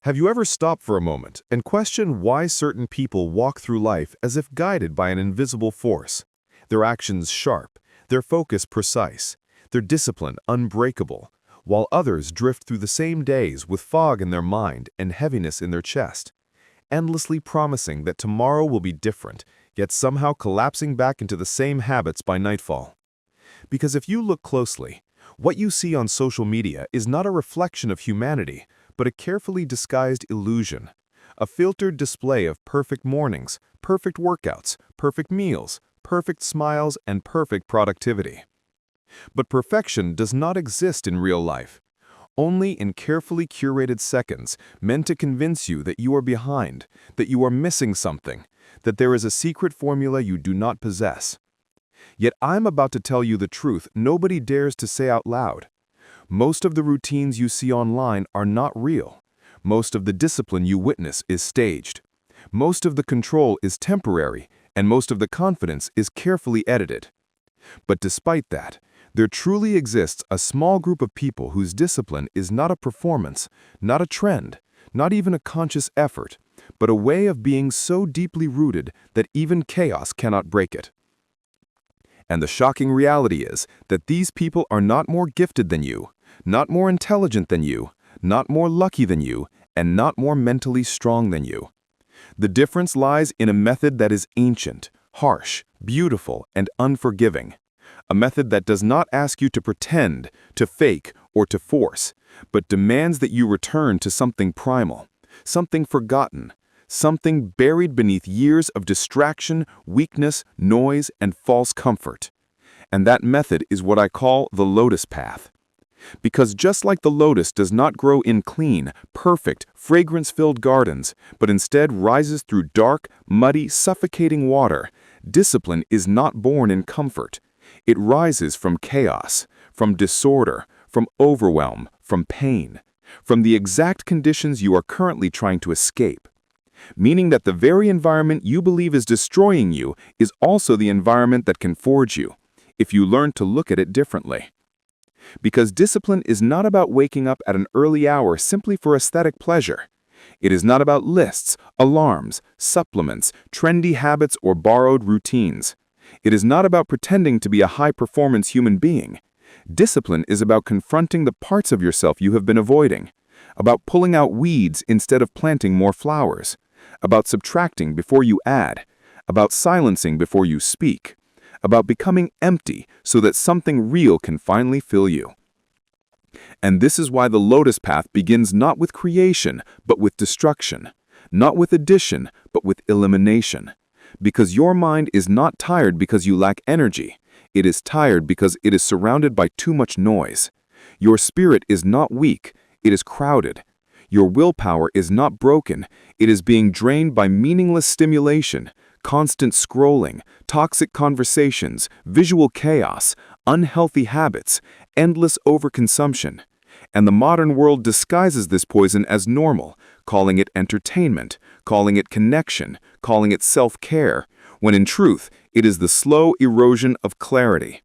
Have you ever stopped for a moment and questioned why certain people walk through life as if guided by an invisible force? Their actions sharp, their focus precise, their discipline unbreakable, while others drift through the same days with fog in their mind and heaviness in their chest, endlessly promising that tomorrow will be different, yet somehow collapsing back into the same habits by nightfall. Because if you look closely, what you see on social media is not a reflection of humanity, but a carefully disguised illusion, a filtered display of perfect mornings, perfect workouts, perfect meals, perfect smiles, and perfect productivity. But perfection does not exist in real life, only in carefully curated seconds meant to convince you that you are behind, that you are missing something, that there is a secret formula you do not possess. Yet I'm about to tell you the truth nobody dares to say out loud. Most of the routines you see online are not real. Most of the discipline you witness is staged. Most of the control is temporary, and most of the confidence is carefully edited. But despite that, there truly exists a small group of people whose discipline is not a performance, not a trend, not even a conscious effort, but a way of being so deeply rooted that even chaos cannot break it. And the shocking reality is that these people are not more gifted than you, not more intelligent than you, not more lucky than you, and not more mentally strong than you. The difference lies in a method that is ancient, harsh, beautiful, and unforgiving. A method that does not ask you to pretend, to fake, or to force, but demands that you return to something primal, something forgotten, something buried beneath years of distraction, weakness, noise, and false comfort. And that method is what I call the lotus path. Because just like the lotus does not grow in clean, perfect, fragrance-filled gardens, but instead rises through dark, muddy, suffocating water, discipline is not born in comfort. It rises from chaos, from disorder, from overwhelm, from pain, from the exact conditions you are currently trying to escape. Meaning that the very environment you believe is destroying you is also the environment that can forge you, if you learn to look at it differently. Because discipline is not about waking up at an early hour simply for aesthetic pleasure. It is not about lists, alarms, supplements, trendy habits, or borrowed routines. It is not about pretending to be a high-performance human being. Discipline is about confronting the parts of yourself you have been avoiding, about pulling out weeds instead of planting more flowers, about subtracting before you add, about silencing before you speak, about becoming empty so that something real can finally fill you. And this is why the lotus path begins not with creation, but with destruction, not with addition, but with elimination. Because your mind is not tired because you lack energy. It is tired because it is surrounded by too much noise. Your spirit is not weak, it is crowded. Your willpower is not broken, it is being drained by meaningless stimulation, constant scrolling, toxic conversations, visual chaos, unhealthy habits, endless overconsumption. And the modern world disguises this poison as normal, calling it entertainment, calling it connection, calling it self-care, when in truth, it is the slow erosion of clarity.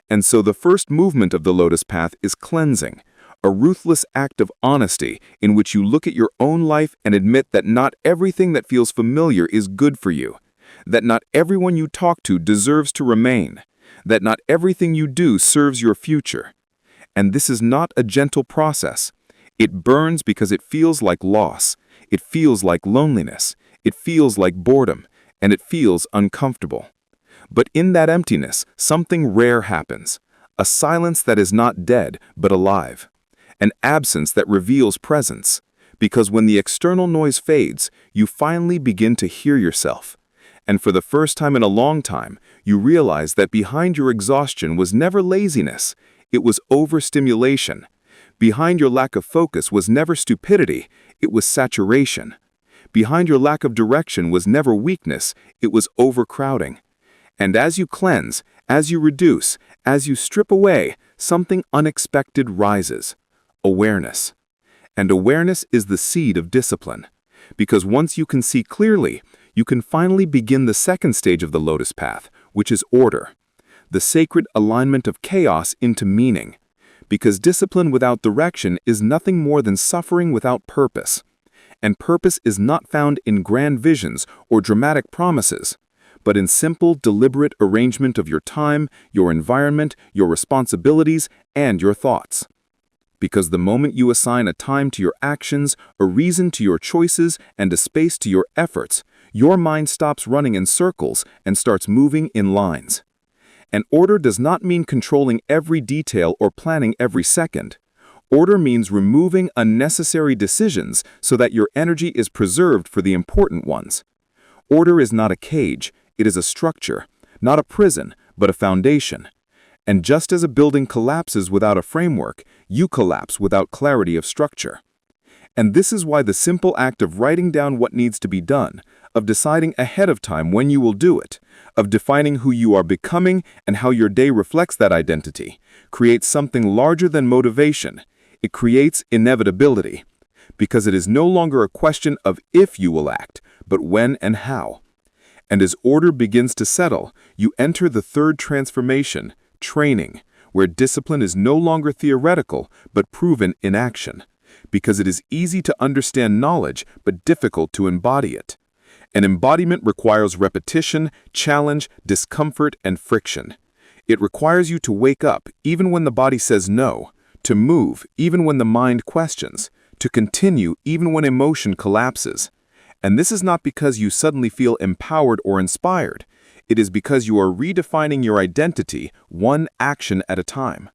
And so the first movement of the lotus path is cleansing, a ruthless act of honesty in which you look at your own life and admit that not everything that feels familiar is good for you, that not everyone you talk to deserves to remain, that not everything you do serves your future. And this is not a gentle process. It burns because it feels like loss, it feels like loneliness, it feels like boredom, and it feels uncomfortable. But in that emptiness, something rare happens, a silence that is not dead but alive, an absence that reveals presence, because when the external noise fades, you finally begin to hear yourself. And for the first time in a long time, you realize that behind your exhaustion was never laziness, it was overstimulation. Behind your lack of focus was never stupidity, it was saturation. Behind your lack of direction was never weakness, it was overcrowding. And as you cleanse, as you reduce, as you strip away, something unexpected rises: awareness. And awareness is the seed of discipline. Because once you can see clearly, you can finally begin the second stage of the lotus path, which is order, the sacred alignment of chaos into meaning. Because discipline without direction is nothing more than suffering without purpose. And purpose is not found in grand visions or dramatic promises, but in simple, deliberate arrangement of your time, your environment, your responsibilities, and your thoughts. Because the moment you assign a time to your actions, a reason to your choices, and a space to your efforts, your mind stops running in circles and starts moving in lines. And order does not mean controlling every detail or planning every second. Order means removing unnecessary decisions so that your energy is preserved for the important ones. Order is not a cage, it is a structure, not a prison, but a foundation. And just as a building collapses without a framework, you collapse without clarity of structure. And this is why the simple act of writing down what needs to be done, of deciding ahead of time when you will do it, of defining who you are becoming and how your day reflects that identity, creates something larger than motivation. It creates inevitability, because it is no longer a question of if you will act, but when and how. And as order begins to settle, you enter the third transformation, training, where discipline is no longer theoretical but proven in action, because it is easy to understand knowledge but difficult to embody it. And embodiment requires repetition, challenge, discomfort, and friction. It requires you to wake up even when the body says no, to move even when the mind questions, to continue even when emotion collapses. And this is not because you suddenly feel empowered or inspired. It is because you are redefining your identity one action at a time.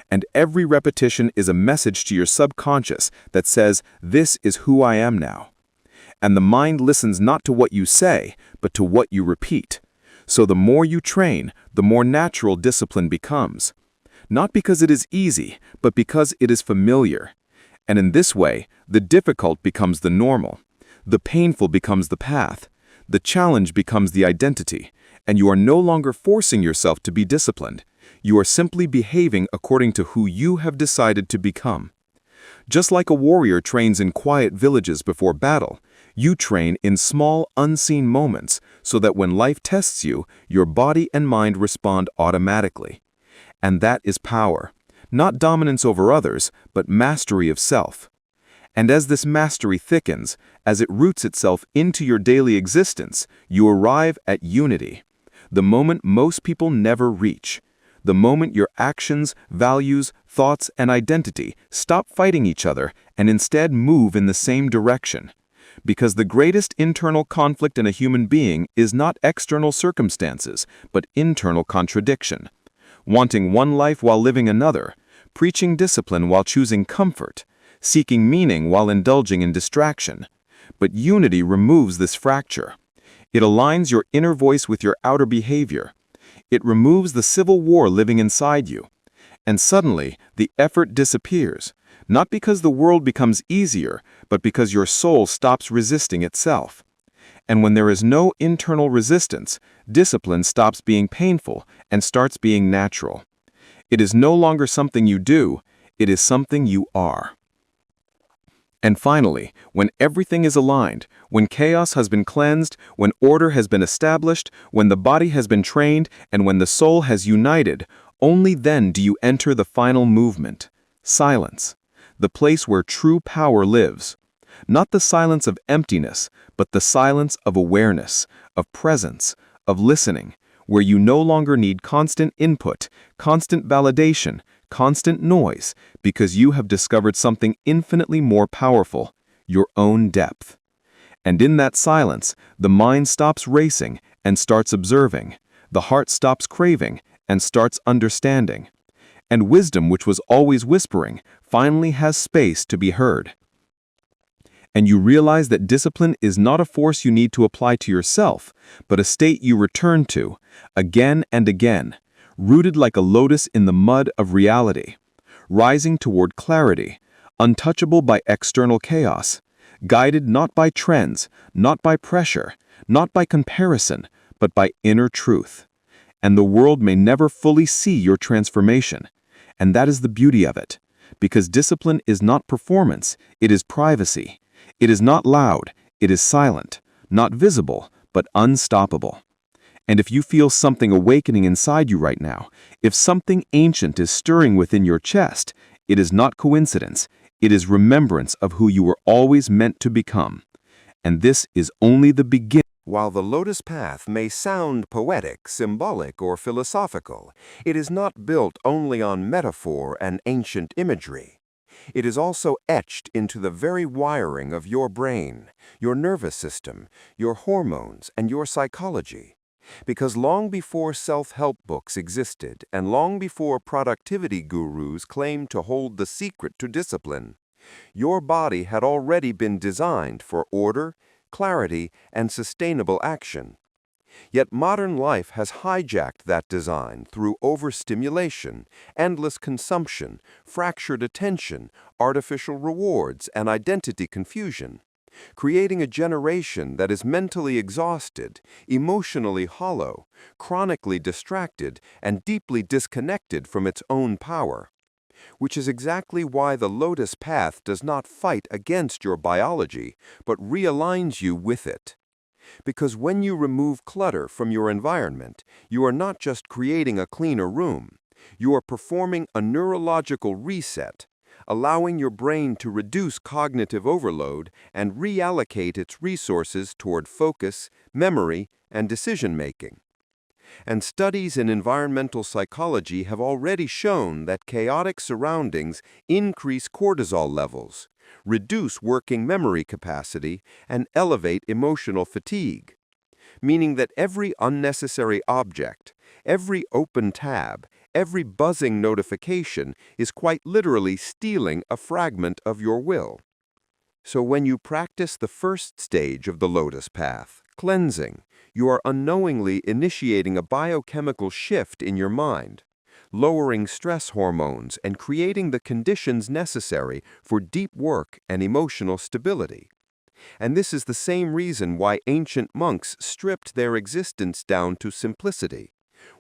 And every repetition is a message to your subconscious that says, "This is who I am now." And the mind listens not to what you say, but to what you repeat. So the more you train, the more natural discipline becomes. Not because it is easy, but because it is familiar. And in this way, the difficult becomes the normal. The painful becomes the path. The challenge becomes the identity. And you are no longer forcing yourself to be disciplined. You are simply behaving according to who you have decided to become. Just like a warrior trains in quiet villages before battle, you train in small, unseen moments so that when life tests you, your body and mind respond automatically. And that is power. Not dominance over others, but mastery of self. And as this mastery thickens, as it roots itself into your daily existence, you arrive at unity. The moment most people never reach. The moment your actions, values, thoughts, and identity stop fighting each other and instead move in the same direction. Because the greatest internal conflict in a human being is not external circumstances, but internal contradiction. Wanting one life while living another, preaching discipline while choosing comfort, seeking meaning while indulging in distraction. But unity removes this fracture. It aligns your inner voice with your outer behavior. It removes the civil war living inside you. And suddenly, the effort disappears, not because the world becomes easier, but because your soul stops resisting itself. And when there is no internal resistance, discipline stops being painful and starts being natural. It is no longer something you do, it is something you are. And finally, when everything is aligned, when chaos has been cleansed, when order has been established, when the body has been trained, and when the soul has united, only then do you enter the final movement, silence, the place where true power lives. Not the silence of emptiness, but the silence of awareness, of presence, of listening, where you no longer need constant input, constant validation, constant noise, because you have discovered something infinitely more powerful, your own depth. And in that silence, the mind stops racing and starts observing, the heart stops craving and starts understanding. And wisdom, which was always whispering, finally has space to be heard. And you realize that discipline is not a force you need to apply to yourself, but a state you return to, again and again, rooted like a lotus in the mud of reality, rising toward clarity, untouchable by external chaos, guided not by trends, not by pressure, not by comparison, but by inner truth. And the world may never fully see your transformation. And that is the beauty of it, because discipline is not performance, it is privacy. It is not loud, it is silent, not visible, but unstoppable. And if you feel something awakening inside you right now, if something ancient is stirring within your chest, it is not coincidence, It is remembrance of who you were always meant to become. And this is only the beginning. While the Lotus Path may sound poetic, symbolic, or philosophical, it is not built only on metaphor and ancient imagery. It is also etched into the very wiring of your brain, your nervous system, your hormones, and your psychology. Because long before self-help books existed, and long before productivity gurus claimed to hold the secret to discipline, your body had already been designed for order, clarity, and sustainable action. Yet modern life has hijacked that design through overstimulation, endless consumption, fractured attention, artificial rewards, and identity confusion, creating a generation that is mentally exhausted, emotionally hollow, chronically distracted, and deeply disconnected from its own power. Which is exactly why the Lotus Path does not fight against your biology, but realigns you with it. Because when you remove clutter from your environment, you are not just creating a cleaner room, you are performing a neurological reset, allowing your brain to reduce cognitive overload and reallocate its resources toward focus, memory, and decision-making. And studies in environmental psychology have already shown that chaotic surroundings increase cortisol levels, reduce working memory capacity, and elevate emotional fatigue. Meaning that every unnecessary object, every open tab, every buzzing notification is quite literally stealing a fragment of your will. So when you practice the first stage of the Lotus Path, cleansing, you are unknowingly initiating a biochemical shift in your mind, lowering stress hormones and creating the conditions necessary for deep work and emotional stability. And this is the same reason why ancient monks stripped their existence down to simplicity,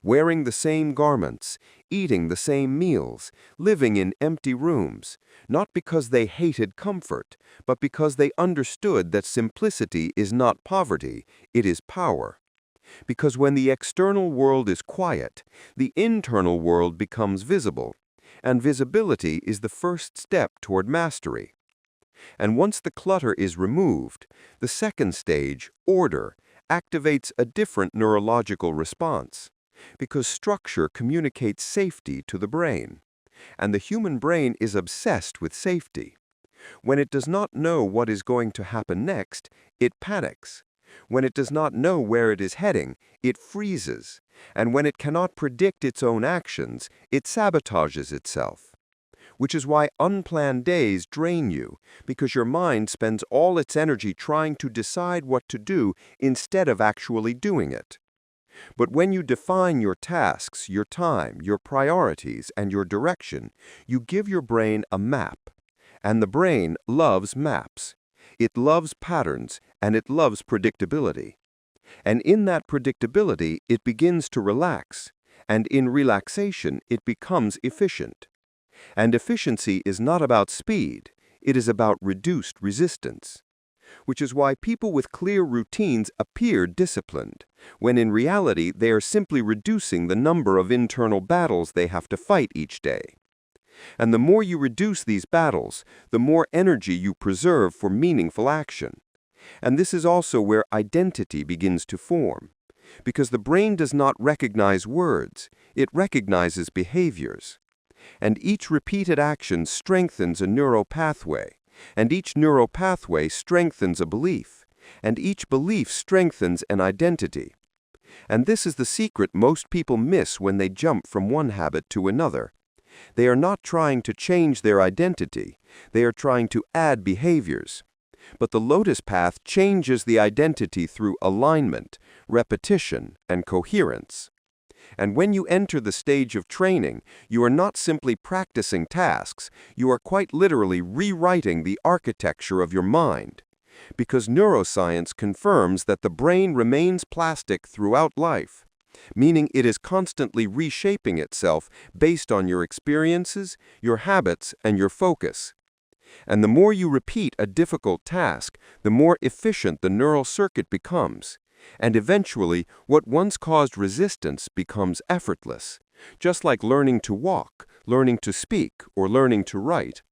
wearing the same garments, eating the same meals, living in empty rooms, not because they hated comfort, but because they understood that simplicity is not poverty, it is power. Because when the external world is quiet, the internal world becomes visible, and visibility is the first step toward mastery. And once the clutter is removed, the second stage, order, activates a different neurological response. Because structure communicates safety to the brain, and the human brain is obsessed with safety. When it does not know what is going to happen next, it panics. When it does not know where it is heading, it freezes. And when it cannot predict its own actions, it sabotages itself. Which is why unplanned days drain you, because your mind spends all its energy trying to decide what to do instead of actually doing it. But when you define your tasks, your time, your priorities, and your direction, you give your brain a map. And the brain loves maps. It loves patterns, and it loves predictability. And in that predictability, it begins to relax. And in relaxation, it becomes efficient. And efficiency is not about speed, it is about reduced resistance. Which is why people with clear routines appear disciplined, when in reality they are simply reducing the number of internal battles they have to fight each day. And the more you reduce these battles, the more energy you preserve for meaningful action. And this is also where identity begins to form. Because the brain does not recognize words, it recognizes behaviors. And each repeated action strengthens a neural pathway. And each neural pathway strengthens a belief, and each belief strengthens an identity. And this is the secret most people miss when they jump from one habit to another. They are not trying to change their identity, they are trying to add behaviors. But the Lotus Path changes the identity through alignment, repetition, and coherence. And when you enter the stage of training, you are not simply practicing tasks, you are quite literally rewriting the architecture of your mind. Because neuroscience confirms that the brain remains plastic throughout life, meaning it is constantly reshaping itself based on your experiences, your habits, and your focus. And the more you repeat a difficult task, the more efficient the neural circuit becomes. And eventually, what once caused resistance becomes effortless, just like learning to walk, learning to speak, or learning to write.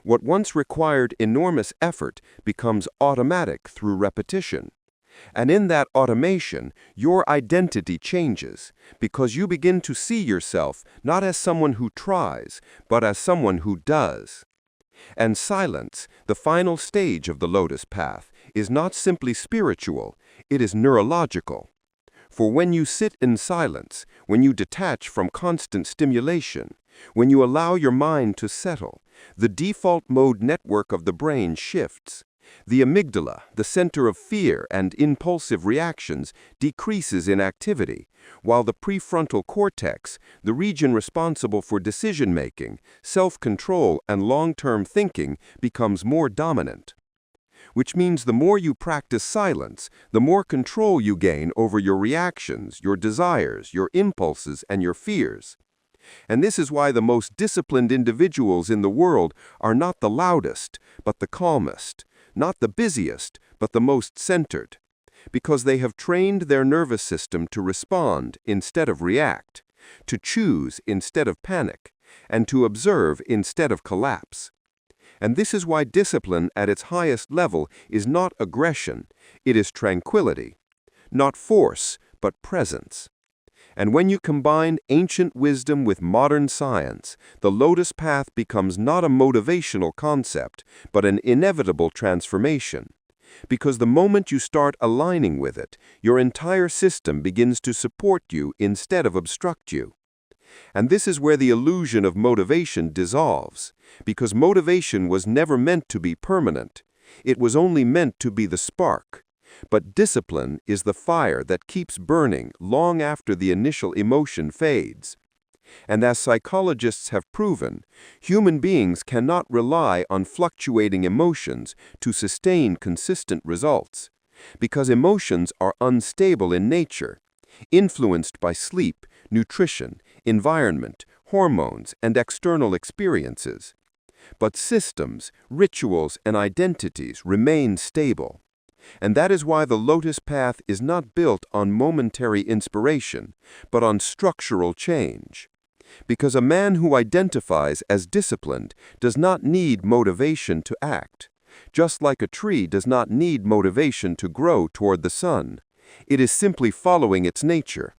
What once required enormous effort becomes automatic through repetition. And in that automation, your identity changes, because you begin to see yourself not as someone who tries, but as someone who does. And silence, the final stage of the Lotus Path, is not simply spiritual, it is neurological. For when you sit in silence, when you detach from constant stimulation, when you allow your mind to settle, the default mode network of the brain shifts. The amygdala, the center of fear and impulsive reactions, decreases in activity, while the prefrontal cortex, the region responsible for decision-making, self-control, and long-term thinking, becomes more dominant. Which means the more you practice silence, the more control you gain over your reactions, your desires, your impulses, and your fears. And this is why the most disciplined individuals in the world are not the loudest, but the calmest. Not the busiest, but the most centered, because they have trained their nervous system to respond instead of react, to choose instead of panic, and to observe instead of collapse. And this is why discipline at its highest level is not aggression, it is tranquility, not force, but presence. And when you combine ancient wisdom with modern science, the Lotus Path becomes not a motivational concept, but an inevitable transformation. Because the moment you start aligning with it, your entire system begins to support you instead of obstruct you. And this is where the illusion of motivation dissolves, because motivation was never meant to be permanent. It was only meant to be the spark. But discipline is the fire that keeps burning long after the initial emotion fades. And as psychologists have proven, human beings cannot rely on fluctuating emotions to sustain consistent results, because emotions are unstable in nature, influenced by sleep, nutrition, environment, hormones, and external experiences. But systems, rituals, and identities remain stable. And that is why the Lotus Path is not built on momentary inspiration, but on structural change. Because a man who identifies as disciplined does not need motivation to act, just like a tree does not need motivation to grow toward the sun. It is simply following its nature.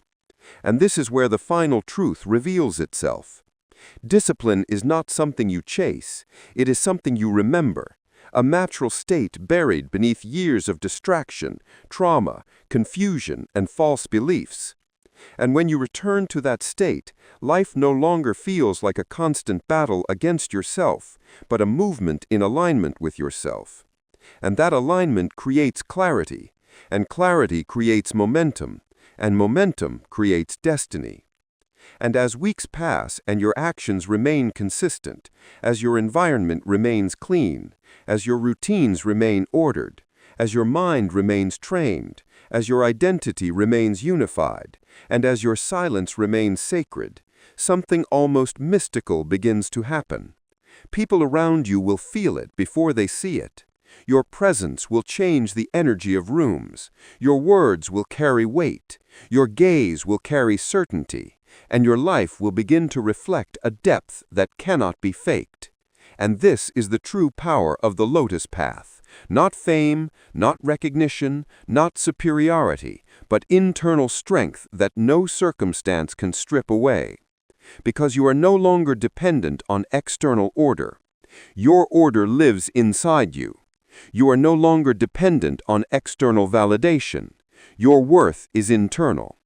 And this is where the final truth reveals itself. Discipline is not something you chase, it is something you remember. A natural state buried beneath years of distraction, trauma, confusion, and false beliefs. And when you return to that state, life no longer feels like a constant battle against yourself, but a movement in alignment with yourself. And that alignment creates clarity, and clarity creates momentum, and momentum creates destiny. And as weeks pass and your actions remain consistent, as your environment remains clean, as your routines remain ordered, as your mind remains trained, as your identity remains unified, and as your silence remains sacred, something almost mystical begins to happen. People around you will feel it before they see it. Your presence will change the energy of rooms. Your words will carry weight. Your gaze will carry certainty. And your life will begin to reflect a depth that cannot be faked. And this is the true power of the Lotus Path. Not fame, not recognition, not superiority, but internal strength that no circumstance can strip away. Because you are no longer dependent on external order. Your order lives inside you. You are no longer dependent on external validation. Your worth is internal.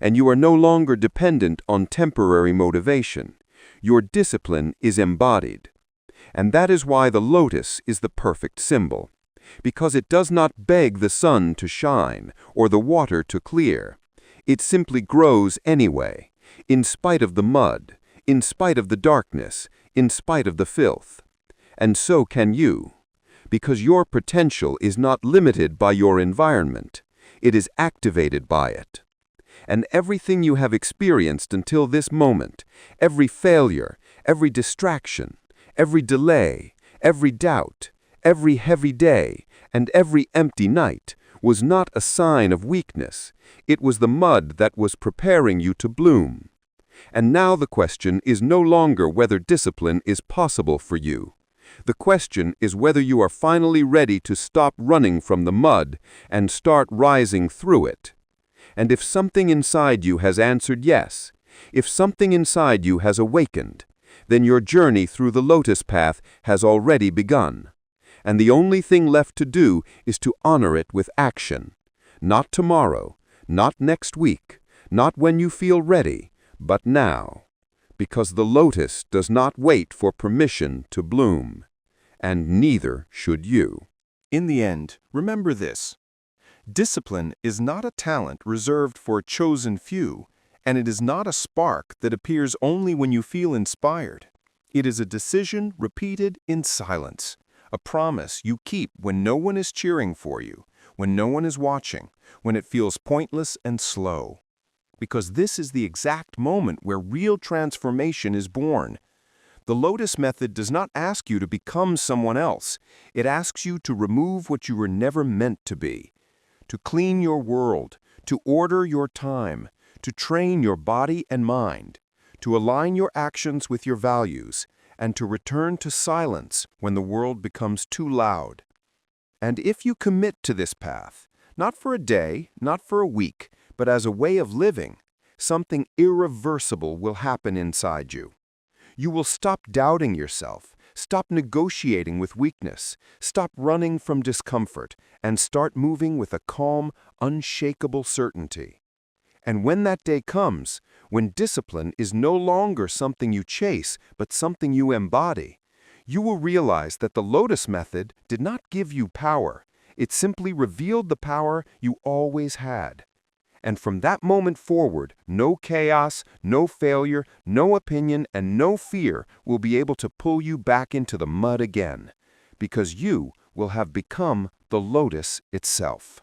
And you are no longer dependent on temporary motivation. Your discipline is embodied. And that is why the lotus is the perfect symbol. Because it does not beg the sun to shine or the water to clear. It simply grows anyway, in spite of the mud, in spite of the darkness, in spite of the filth. And so can you. Because your potential is not limited by your environment. It is activated by it. And everything you have experienced until this moment, every failure, every distraction, every delay, every doubt, every heavy day, and every empty night, was not a sign of weakness. It was the mud that was preparing you to bloom. And now the question is no longer whether discipline is possible for you. The question is whether you are finally ready to stop running from the mud and start rising through it. And if something inside you has answered yes, if something inside you has awakened, then your journey through the lotus path has already begun. And the only thing left to do is to honor it with action. Not tomorrow, not next week, not when you feel ready, but now. Because the lotus does not wait for permission to bloom. And neither should you. In the end, remember this. Discipline is not a talent reserved for a chosen few, and it is not a spark that appears only when you feel inspired. It is a decision repeated in silence, a promise you keep when no one is cheering for you, when no one is watching, when it feels pointless and slow. Because this is the exact moment where real transformation is born. The Lotus Method does not ask you to become someone else. It asks you to remove what you were never meant to be, to clean your world, to order your time, to train your body and mind, to align your actions with your values, and to return to silence when the world becomes too loud. And if you commit to this path, not for a day, not for a week, but as a way of living, something irreversible will happen inside you. You will stop doubting yourself, stop negotiating with weakness, stop running from discomfort, and start moving with a calm, unshakable certainty. And when that day comes, when discipline is no longer something you chase, but something you embody, you will realize that the Lotus Method did not give you power. It simply revealed the power you always had. And from that moment forward, no chaos, no failure, no opinion, and no fear will be able to pull you back into the mud again, because you will have become the lotus itself.